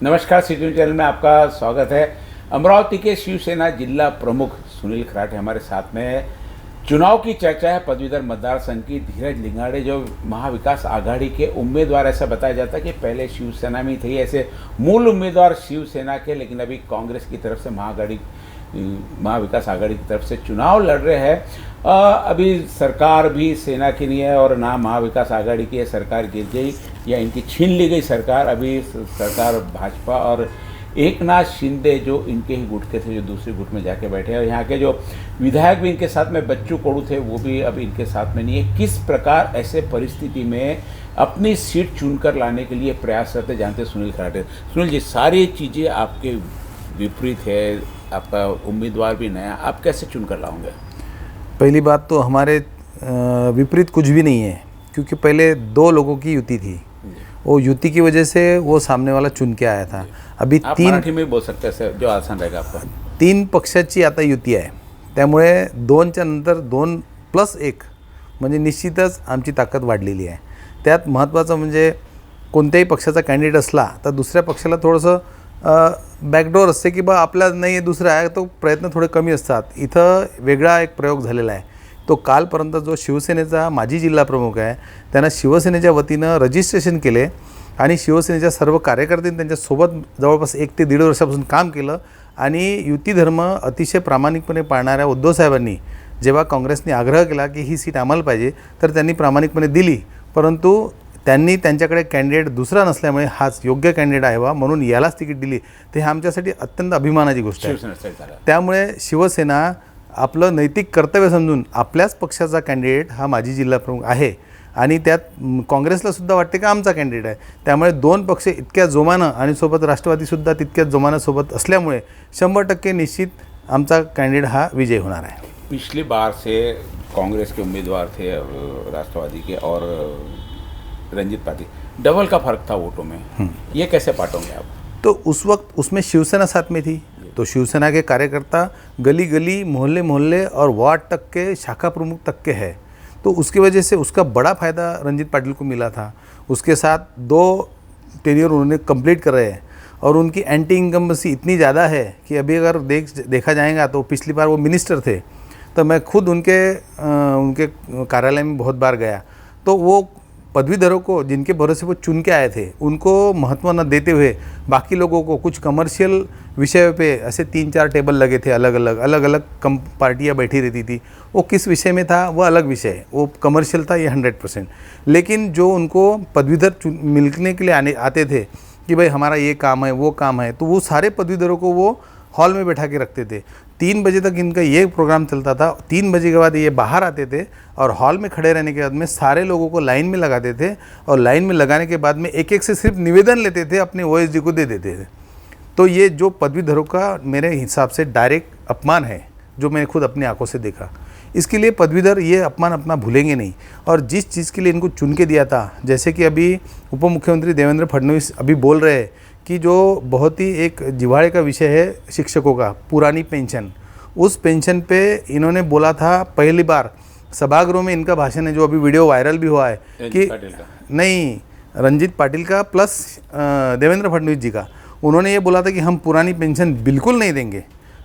नमस्कार, city channel में आपका स्वागत है। अमरावती के शिवसेना जिला प्रमुख सुनील खराटे हमारे साथ में है। चुनाव की चर्चा है पदवीधर मतदार संघ की। धीरज लिंगाड़े जो महाविकास आघाड़ी के उम्मीदवार, ऐसा बताया जाता है कि पहले शिवसेना में थे, ऐसे मूल उम्मीदवार शिवसेना के, लेकिन अभी कांग्रेस की तरफ से महाविकास आघाड़ी की तरफ से चुनाव लड़ रहे हैं। अभी सरकार भी सेना की नहीं है और ना महाविकास आघाड़ी की है। सरकार गिर गई या इनकी छीन ली गई सरकार। अभी सरकार भाजपा और एकनाथ शिंदे जो इनके ही गुट के थे, जो दूसरे गुट में जाके बैठे हैं, और यहाँ के जो विधायक भी इनके साथ में बच्चू कोड़ू थे, वो भी अब इनके साथ में नहीं है। किस प्रकार ऐसे परिस्थिति में अपनी सीट चुनकर लाने के लिए प्रयास करते, जानते सुनील खराटे। सुनील जी, सारी चीज़ें आपके विपरीत है, आपका उम्मीदवार भी नया, आप कैसे चुनकर लाओगे? पहली बात तो हमारे विपरीत कुछ भी नहीं है, क्योंकि पहले दो लोगों की युति थी। वो युति की वजह से वो सामने वाला चुन के आया था। अभी आप तीन मराठी में बोल सकते हैं, जो आसान रहेगा आपका। तीन पक्षाची आता युती आहे, त्यामुळे दोनच्या नंतर 2+1 म्हणजे निश्चितच आमची ताकद वाढलेली आहे। त्यात महत्त्वाचं म्हणजे कोणत्याही पक्षाचा कॅन्डिडेट असला तर दुसऱ्या पक्षाला थोडंसं बॅकडोर असते की बा आपला नाही आहे, दुसरा आहे, तो प्रयत्न थोडे कमी असतात। इथं वेगळा एक प्रयोग झालेला आहे। तो कालपर्यंत जो शिवसेनेचा माजी जिल्हा प्रमुख आहे, त्यानं शिवसेनेच्या वतीनं रजिस्ट्रेशन केले आणि शिवसेनेच्या सर्व कार्यकर्त्यांनी त्यांच्यासोबत जवळपास 1 ते 1.5 वर्षापासून काम केलं। आणि युती धर्म अतिशय प्रामाणिकपणे पाळणाऱ्या उद्धव साहेबांनी जेव्हा काँग्रेसने आग्रह केला की ही सीट आम्हाला पाहिजे, तर त्यांनी प्रामाणिकपणे दिली। परंतु त्यांनी त्यांच्याकडे कॅन्डिडेट दुसरा नसल्यामुळे हाच योग्य कॅन्डिडेट आहे वा म्हणून यालाच तिकीट दिली, ते आमच्यासाठी अत्यंत अभिमानाची गोष्ट आहे। त्यामुळे शिवसेना आपलं नैतिक कर्तव्य समजून आपल्याच पक्षाचा कॅन्डिडेट हा माजी जिल्हा प्रमुख आहे आणि त्यात काँग्रेसला सुद्धा वाटते की आमचा कॅन्डिडेट आहे। त्यामुळे दोन पक्ष इतक्या जोमानं आणि सोबत राष्ट्रवादीसुद्धा तितक्याच जोमानं सोबत असल्यामुळे 100% निश्चित आमचा कॅन्डिडेट हा विजय होणार आहे। पिछली बार से कांग्रेस के उम्मीदवार थे राष्ट्रवादी के और रंजीत पाटिल, डबल का फर्क था वोटों में। ये कैसे बांटोगे आप? तो उस वक्त उसमें शिवसेना साथ में थी, तो शिवसेना के कार्यकर्ता गली गली, मोहल्ले मोहल्ले और वार्ड तक के, शाखा प्रमुख तक के है, तो उसकी वजह से उसका बड़ा फ़ायदा रंजीत पाटिल को मिला था। उसके साथ 2 टेन्योर उन्होंने कंप्लीट कर रहे हैं और उनकी एंटी इनकम्बेंसी इतनी ज़्यादा है कि अभी अगर देखा जाएगा तो पिछली बार वो मिनिस्टर थे, तो मैं खुद उनके कार्यालय में बहुत बार गया। तो वो पदवीधरों को, जिनके भरोसे वो चुन के आए थे, उनको महत्व न देते हुए बाकी लोगों को कुछ कमर्शियल विषय पे ऐसे 3-4 टेबल लगे थे, अलग अलग पार्टियां बैठी रहती थी। वो किस विषय में था वो अलग विषय है, वो कमर्शियल था ये 100%। लेकिन जो उनको पदवीधर मिलने के लिए आते थे कि भाई हमारा ये काम है वो काम है, तो वो सारे पदवीधरों को वो हॉल में बैठा के रखते थे। 3 बजे तक इनका ये प्रोग्राम चलता था। 3 बजे के बाद ये बाहर आते थे और हॉल में खड़े रहने के बाद में सारे लोगों को लाइन में लगाते थे और लाइन में लगाने के बाद में एक से सिर्फ निवेदन लेते थे, अपने ओएसडी को दे देते थे। तो ये जो पदवीधरों का मेरे हिसाब से डायरेक्ट अपमान है, जो मैंने खुद अपनी आंखों से देखा। इसके लिए पदवीधर ये अपमान अपना भूलेंगे नहीं। और जिस चीज़ के लिए इनको चुन के दिया था, जैसे कि अभी उप मुख्यमंत्री देवेंद्र फडणवीस अभी बोल रहे हैं कि जो बहुत ही एक जिव्हाड़े का विषय है शिक्षकों का, पुरानी पेंशन, उस पेंशन पे इन्होंने बोला था पहली बार सभागृह में। इनका भाषण है जो अभी वीडियो वायरल भी हुआ है कि नहीं, रंजीत पाटिल का प्लस देवेंद्र फडणवीस जी का, उन्होंने ये बोला था कि हम पुरानी पेंशन बिल्कुल नहीं देंगे।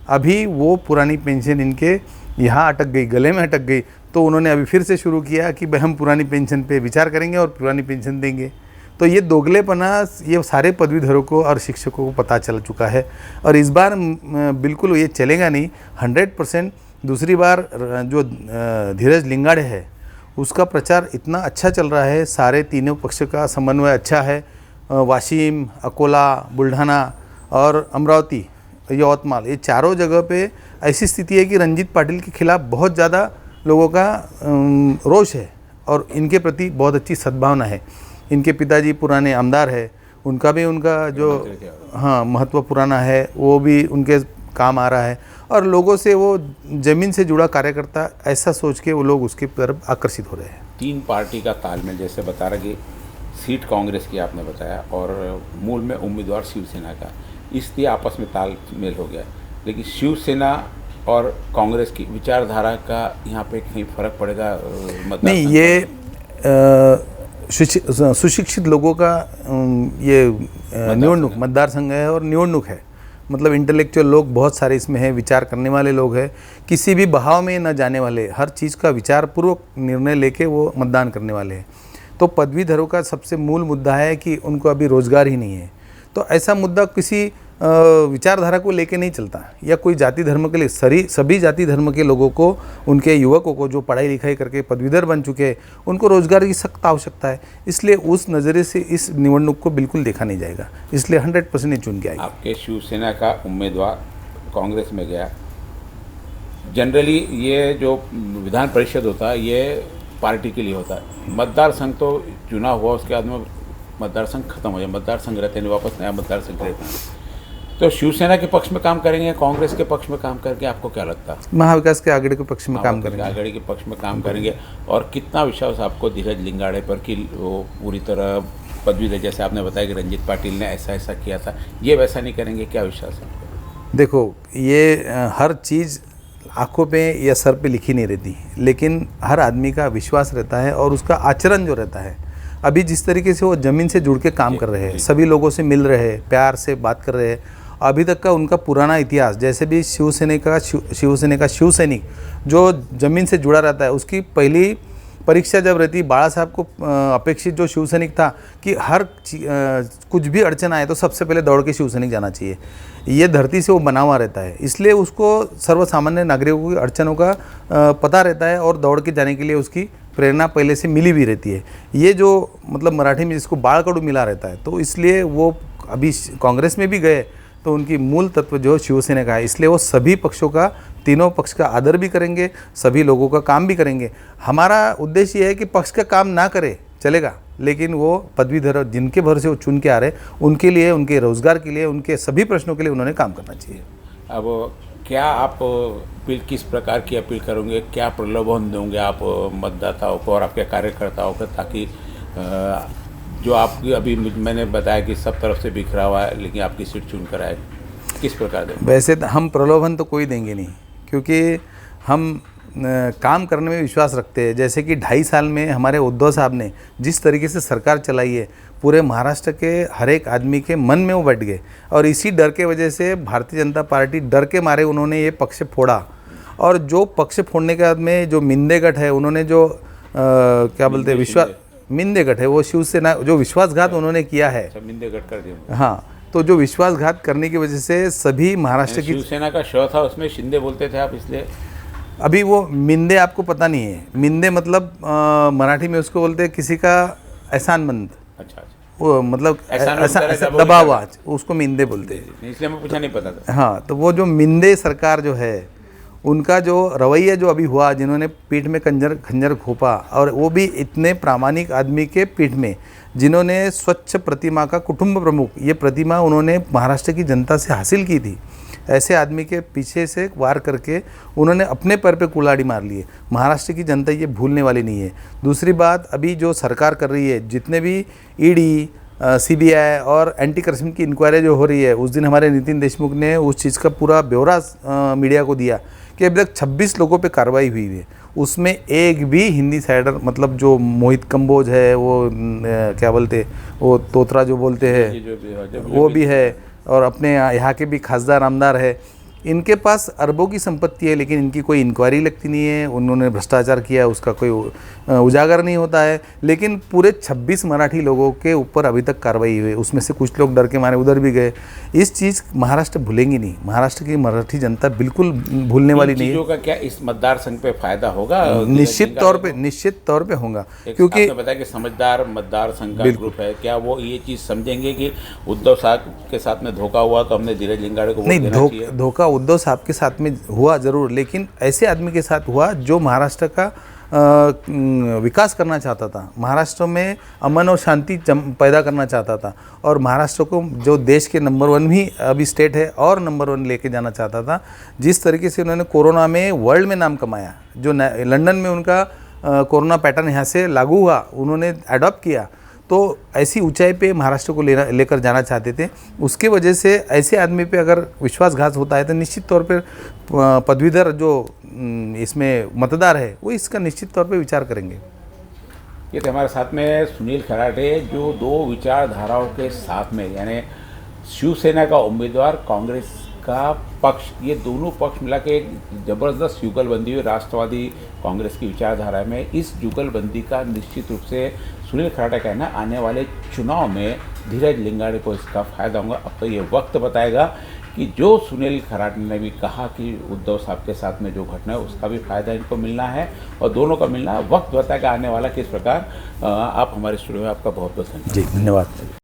अभी वो पुरानी पेंशन इनके यहाँ अटक गई, गले में अटक गई, तो उन्होंने अभी फिर से शुरू किया कि भाई हम पुरानी पेंशन पे विचार करेंगे और पुरानी पेंशन देंगे। तो ये दोगलेपना ये सारे पदवीधरों को और शिक्षकों को पता चल चुका है और इस बार बिल्कुल ये चलेगा नहीं, 100%। दूसरी बार जो धीरज लिंगाड़े है उसका प्रचार इतना अच्छा चल रहा है, सारे तीनों पक्ष का समन्वय अच्छा है। वाशिम, अकोला, बुल्ढाना और अमरावती, यवतमाल, ये चारों जगह पे ऐसी स्थिति है कि रंजीत पाटिल के खिलाफ बहुत ज़्यादा लोगों का रोष है और इनके प्रति बहुत अच्छी सद्भावना है। इनके पिताजी पुराने आमदार है, उनका भी उनका जो महत्व पुराना है वो भी उनके काम आ रहा है और लोगों से वो ज़मीन से जुड़ा कार्यकर्ता ऐसा सोच के वो लोग उसकी तरफ आकर्षित हो रहे हैं। 3 पार्टी का तालमेल, जैसे बता रहा कि सीट कांग्रेस की आपने बताया और मूल में उम्मीदवार शिवसेना का, इसलिए आपस में तालमेल हो गया। लेकिन शिवसेना और कांग्रेस की विचारधारा का यहाँ पे कहीं फ़र्क पड़ेगा? नहीं, ये सुशिक्षित लोगों का ये निवडणूक मतदार संघ है और निवडणूक है। मतलब इंटेलेक्चुअल लोग बहुत सारे इसमें हैं, विचार करने वाले लोग हैं, किसी भी बहाव में न जाने वाले, हर चीज़ का विचार पूर्वक निर्णय लेके वो मतदान करने वाले हैं। तो पदवीधरों का सबसे मूल मुद्दा है कि उनको अभी रोज़गार ही नहीं है। तो ऐसा मुद्दा किसी विचारधारा को लेके नहीं चलता, या कोई जाति धर्म के लिए सभी जाति धर्म के लोगों को, उनके युवकों को जो पढ़ाई लिखाई करके पदवीधर बन चुके हैं, उनको रोजगार की सख्त आवश्यकता है। इसलिए उस नज़रिए से इस निवडणूक को बिल्कुल देखा नहीं जाएगा, इसलिए 100% ही चुन के आएगा। आपके शिवसेना का उम्मीदवार कांग्रेस में गया। जनरली ये जो विधान परिषद होता है ये पार्टी के लिए होता है। मतदार संघ तो चुनाव हुआ, उसके बाद में मतदार संघ खत्म हो जाए, मतदार संघ रहते हैं, वापस नया मतदार संघ रहता है। तो शिवसेना के पक्ष में काम करेंगे, कांग्रेस के पक्ष में काम करके आपको क्या लगता है? महाविकास के आघाड़ी के पक्ष में काम करेंगे। आघाड़ी के पक्ष में काम करेंगे। और कितना विश्वास आपको धीरज लिंगाड़े पर कि वो पूरी तरह पदवीधर, जैसे आपने बताया कि रंजीत पाटिल ने ऐसा किया था, ये वैसा नहीं करेंगे, क्या विश्वास है आपको? देखो, ये हर चीज़ आंखों पे या सर पे लिखी नहीं रहती, लेकिन हर आदमी का विश्वास रहता है और उसका आचरण जो रहता है। अभी जिस तरीके से वो ज़मीन से जुड़ के काम कर रहे हैं, सभी लोगों से मिल रहे हैं, प्यार से बात कर रहे हैं, अभी तक का उनका पुराना इतिहास, जैसे भी शिवसेना का शिव सैनिक जो ज़मीन से जुड़ा रहता है, उसकी पहली परीक्षा जब रहती, बाला साहब को अपेक्षित जो शिव सैनिक था कि हर कुछ भी अड़चन आए तो सबसे पहले दौड़ के शिव सैनिक जाना चाहिए। ये धरती से वो बना हुआ रहता है, इसलिए उसको सर्वसामान्य नागरिकों की अड़चनों का पता रहता है और दौड़ के जाने के लिए उसकी प्रेरणा पहले से मिली भी रहती है। ये जो मतलब मराठी में जिसको बाळकडू मिला रहता है, तो इसलिए वो अभी कांग्रेस में भी गए तो उनकी मूल तत्व जो शिवसेना का है, इसलिए वो सभी पक्षों का, तीनों पक्ष का आदर भी करेंगे, सभी लोगों का काम भी करेंगे। हमारा उद्देश्य ये है कि पक्ष का काम ना करे चलेगा, लेकिन वो पदवीधर जिनके भरोसे वो चुन के आ रहे, उनके लिए, उनके रोजगार के लिए, उनके सभी प्रश्नों के लिए उन्होंने काम करना चाहिए। अब क्या आप अपील, किस प्रकार की अपील करोगे, क्या प्रलोभन दोगे आप मतदाताओं को और आपके कार्यकर्ताओं को, ताकि जो आपकी अभी मैंने बताया कि सब तरफ से बिखरा हुआ है, लेकिन आपकी सीट चुन कर आए, किस प्रकार दें? वैसे तो हम प्रलोभन तो कोई देंगे नहीं, क्योंकि हम काम करने में विश्वास रखते हैं। जैसे कि 2.5 साल में हमारे उद्धव साहब ने जिस तरीके से सरकार चलाई है, पूरे महाराष्ट्र के हर एक आदमी के मन में वो बैठ गए, और इसी डर के वजह से भारतीय जनता पार्टी डर के मारे उन्होंने ये पक्ष फोड़ा। और जो पक्ष फोड़ने के बाद में जो मिंदे गठ है, उन्होंने जो क्या बोलते हैं मिंदे गठ है, वो शिवसेना जो विश्वासघात उन्होंने किया है, मिंदे गठ कर दिया। हाँ, तो जो विश्वासघात करने की वजह से सभी महाराष्ट्र की शिवसेना का शो था, उसमें शिंदे बोलते थे आप, इसलिए अभी वो मिंदे आपको पता नहीं है। मिंदे मतलब मराठी में उसको बोलते हैं किसी का एहसानमंद। अच्छा, वो मतलब ऐसा दबा हुआ, उसको मिंदे बोलते हैं, इसलिए मैं पूछा नहीं पता था। हाँ, तो वो जो मिंदे सरकार जो है, उनका जो रवैया जो अभी हुआ, जिन्होंने पीठ में खंजर घोपा, और वो भी इतने प्रामाणिक आदमी के पीठ में, जिन्होंने स्वच्छ प्रतिमा का कुटुंब प्रमुख, ये प्रतिमा उन्होंने महाराष्ट्र की जनता से हासिल की थी, ऐसे आदमी के पीछे से वार करके उन्होंने अपने पैर पे कुल्हाड़ी मार ली है। महाराष्ट्र की जनता ये भूलने वाली नहीं है। दूसरी बात, अभी जो सरकार कर रही है, जितने भी ईडी, सीबीआई और एंटी करप्शन की इंक्वायरी जो हो रही है, उस दिन हमारे नितिन देशमुख ने उस चीज़ का पूरा ब्यौरा मीडिया को दिया कि अभी तक 26 लोगों पे कार्रवाई हुई है। उसमें एक भी हिंदी साइडर, मतलब जो मोहित कंबोज है, वो क्या बोलते, वो तोतरा जो बोलते हैं, वो भी है, और अपने यहाँ के भी खासदार आमदार है। इनके पास अरबों की संपत्ति है, लेकिन इनकी कोई इंक्वायरी लगती नहीं है, उन्होंने भ्रष्टाचार किया, उसका कोई उजागर नहीं होता है। लेकिन पूरे 26 मराठी लोगों के ऊपर अभी तक कार्रवाई हुई, उसमें से कुछ लोग डर के मारे उधर भी गए। इस चीज़ महाराष्ट्र भूलेंगी नहीं, महाराष्ट्र की मराठी जनता बिल्कुल भूलने वाली नहीं है। का क्या इस मतदार संघ पे फायदा होगा? निश्चित तौर पे होगा, क्योंकि आपने बताया कि समझदार मतदार संघ का ग्रुप है, क्या वो ये चीज़ समझेंगे कि उद्धव साहब के साथ में धोखा हुआ तो हमने धीरज लिंगाड़े को वोट देना चाहिए? धोखा उद्धव साहब के साथ में हुआ जरूर, लेकिन ऐसे आदमी के साथ हुआ जो महाराष्ट्र का विकास करना चाहता था, महाराष्ट्र में अमन और शांति पैदा करना चाहता था, और महाराष्ट्र को जो देश के नंबर 1 भी अभी स्टेट है और नंबर 1 लेके जाना चाहता था। जिस तरीके से उन्होंने कोरोना में वर्ल्ड में नाम कमाया, जो लंदन में उनका कोरोना पैटर्न यहाँ से लागू हुआ, उन्होंने अडॉप्ट किया, तो ऐसी ऊंचाई पे महाराष्ट्र को लेकर जाना चाहते थे। उसके वजह से ऐसे आदमी पे अगर विश्वासघात होता है तो निश्चित तौर पर पदवीधर जो इसमें मतदार है, वो इसका निश्चित तौर पे विचार करेंगे। ये थे हमारे साथ में सुनील खराटे, जो दो विचारधाराओं के साथ में, यानी शिवसेना का उम्मीदवार, कांग्रेस का पक्ष, ये दोनों पक्ष मिला के एक ज़बरदस्त जुगलबंदी हुई राष्ट्रवादी कांग्रेस की विचारधारा में। इस जुगलबंदी का निश्चित रूप से सुनील खराटे का कहना आने वाले चुनाव में धीरज लिंगाड़े को इसका फ़ायदा होगा। अब तो ये वक्त बताएगा कि जो सुनील खराटे ने भी कहा कि उद्धव साहब के साथ में जो घटना है उसका भी फ़ायदा इनको मिलना है और दोनों का मिलना है। वक्त बताएगा आने वाला किस प्रकार। आप हमारे स्टूडियो में आपका बहुत बहुत धन्यवाद। जी धन्यवाद।